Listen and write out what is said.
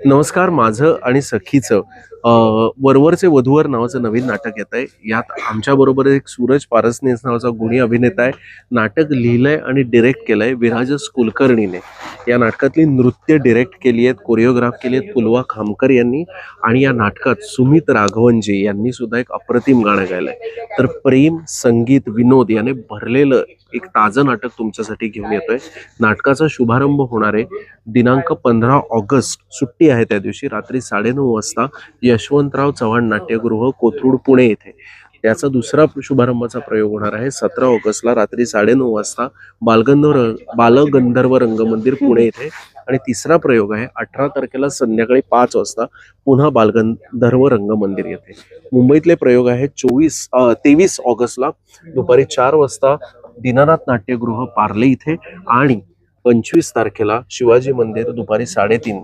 नमस्कार. माझं आणि सखीचं वरवरचे वधूवर नावाचं नवीन नाटक येत आहे. यात आमच्याबरोबर एक सूरज पारसनीस नावाचा गुणी अभिनेता आहे. नाटक लिहिलंय आणि डिरेक्ट केलंय विराजस कुलकर्णीने. या नाटकातली नृत्य डिरेक्ट केली आहेत, कोरिओग्राफ केली आहेत पुलवा खामकर यांनी. आणि या नाटकात सुमित राघवनजी यांनी सुद्धा एक अप्रतिम गाणं गायलंय. तर प्रेम, संगीत, विनोद याने भरलेलं एक ताजं नाटक तुमच्यासाठी घेऊन येतोय. नाटकाचा शुभारंभ होणार आहे दिनांक 15 ऑगस्ट, सुट्टी आहे त्या दिवशी, रात्री 9:30 वाजता यशवंतराव चव्हाण नाट्यगृह, कोथरूड, पुणे येथे. त्याचा दुसरा शुभारंभाचा प्रयोग होणार आहे 17 ऑगस्टला रात्री 9:30 वाजता बालगंधर्व रंगमंदिर, पुणे येथे. आणि तिसरा प्रयोग आहे 18 तारखेला संध्याकाळी 5 वाजता पुन्हा बालगंधर्व रंगमंदिर येथे. मुंबईतले प्रयोग आहेत 23 ऑगस्टला दुपारी 4 वाजता दीनानाथ नाट्यगृह, पार्ले इथे. आणि 25 तारखेला शिवाजी मंदिर दुपारी 3:30